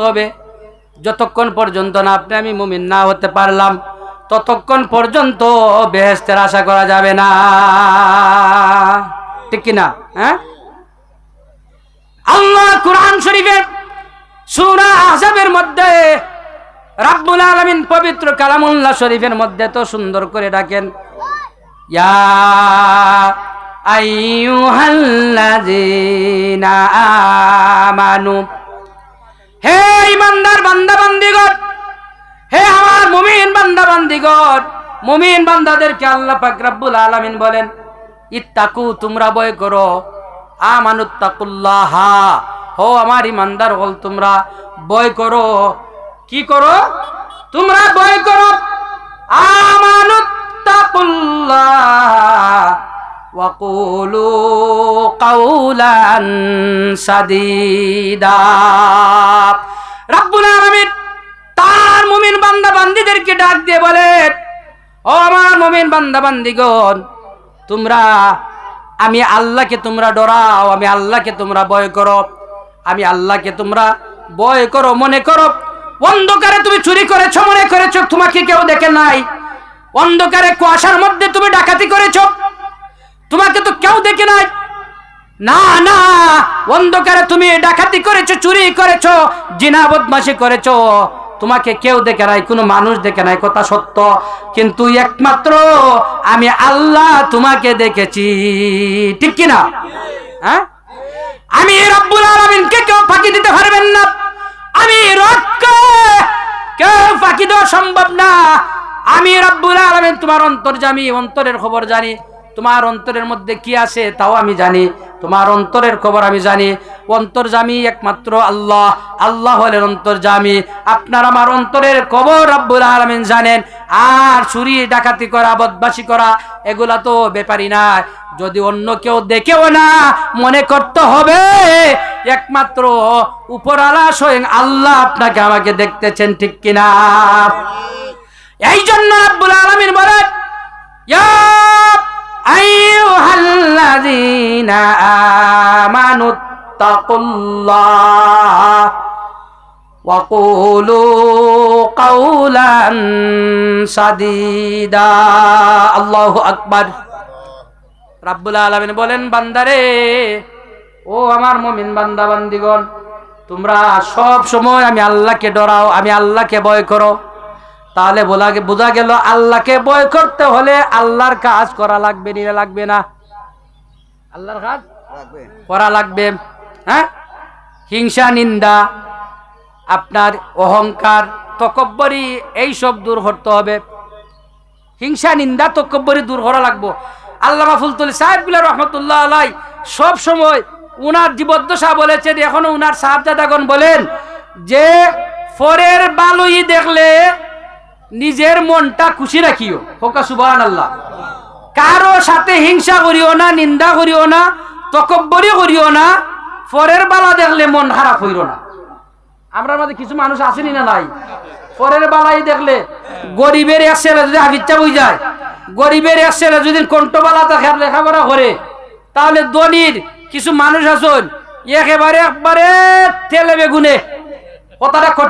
করতে হবে, যতক্ষণ পর্যন্ত না আপনি আমি মুমিন না হতে পারলাম ততক্ষণ পর্যন্ত বেহেশতের আশা করা যাবে না। ঠিক কিনা? হ্যাঁ, আল্লাহ কুরআন শরীফের সূরা আহজাবের মধ্যে রাব্বুল আলামিন পবিত্র কালামুল্লাহ শরীফের মধ্যে তো সুন্দর করে ডাকেন, ইয়া আইয়ুহাল্লাযীনা আমানু, হে ঈমানদার বান্দা বান্দীগণ, হে আমার মুমিন বান্দা বান্দীগণ, মুমিন বান্দাদেরকে আল্লাহ পাক রব্বুল আলামিন বলেন, ইত্তাকু, তোমরা ভয় করো, আমানুত্তাকুল্লাহ, হো আমার ঈমানদার হল তোমরা ভয় করো। কি করো? তোমরা ভয় করো। আমানুত্তাকুল্লাহ ওয়া কুলু কাওলান সাদীদা। রব্বুল আলামিন তার মুমিন বান্দা বান্দীদেরকে ডাক দিয়ে বলেন, ও আমার মুমিন বান্দা বান্দীগণ, তোমরা আমি আল্লাহকে তোমরা ডরাও, আমি আল্লাহকে তোমরা ভয় করো, আমি আল্লাহকে তোমরা ভয় করো। মনে করো অন্ধকারে তুমি চুরি করেছো, মনে করেছো তোমাকে কেউ দেখে নাই। অন্ধকারে কুয়াশার মধ্যে তুমি ডাকাতি করেছো, তোমাকে তো কেউ দেখে নাই। না না, অন্ধকারে তুমি ডাকাতি করেছো, চুরি করেছো, জিনা বদমাশি করেছো, তোমাকে কেউ দেখে নাই, কোনো মানুষ দেখে নাই, কথা সত্য, কিন্তু একমাত্র আমি আল্লাহ তোমাকে দেখেছি। ঠিক কিনা? হ্যাঁ, আমি রব্বুল আলামিনকে কেউ ফাঁকি দিতে পারবেন না, আমি রবকে কেউ ফাঁকি দেওয়া সম্ভব না। আমি রব্বুল আলামিন তোমার অন্তর্যামী, অন্তরের খবর জানি, তোমার অন্তরের মধ্যে কি আছে তাও আমি জানি, তোমার অন্তরের খবর আমি জানি। অন্তর্যামী একমাত্র আল্লাহ, আল্লাহ হলেন অন্তর্যামী। আপনার আমার অন্তরের খবর রব্বুল আলামিন জানেন। আর চুরি ডাকাতি করা, বদমাশি করা, এগুলা তো ব্যাপারই না। যদি অন্য কেউ দেখেও না, মনে করতে হবে একমাত্র উপরওয়ালা স্বয়ং আল্লাহ আপনাকে আমাকে দেখতেছেন। ঠিক কিনা? এই জন্য রব্বুল আলামিন বলেন, ইয়া আইয়ুহাল্লাযীনা আমানুত্তাকুল্লাহ ওয়া কুলু কাওলান সাদীদা। আল্লাহু আকবার। রব্বুল আলামিন বলেন, বান্দারে, ও আমার মুমিন বান্দা বান্দীগণ, তোমরা সব সময় আমি আল্লাহকে ডরাও, আমি আল্লাহকে ভয় করো। তাহলে বোঝা গেল আল্লাহকে ভয় করতে হলে আল্লাহর কাজ করা লাগবে, নিয়ে লাগবে না? আল্লাহর কাজ করা লাগবে। হ্যাঁ, হিংসা, নিন্দা, আপনার অহংকার, তকব্বরি, এই সব দূর করতে হবে। হিংসা, নিন্দা, তকব্বরি দূর করা লাগবে। আল্লামা ফুলতুলি সাহেবগুলা রহমতুল্লাহ আলাই সব সময় উনার জীবদ্দশা বলেছেন, এখনো উনার সাহাবজাদাগণ বলেন যে ফরের বালুই দেখলে নিজের মনটা খুশি রাখিও। হোকা সুবহানাল্লাহ। কারো সাথে হিংসা করিও না, নিন্দা করিও না, তকব্বরি করিও না, ফরের বালা দেখলে মন খারাপ হইল না। আমরা মধ্যে কিছু মানুষ আসেনি না নাই, ফরের বালাই দেখলে, গরিবের এক ছেলে যদি হাফিজা বই যায়, গরিবের এক ছেলে যদি কণ্ঠবালা তাকে লেখাপড়া করে, তাহলে ধনীর কিছু মানুষ আছেন একবারে তেলে বেগুনে, কথাটা কঠিন।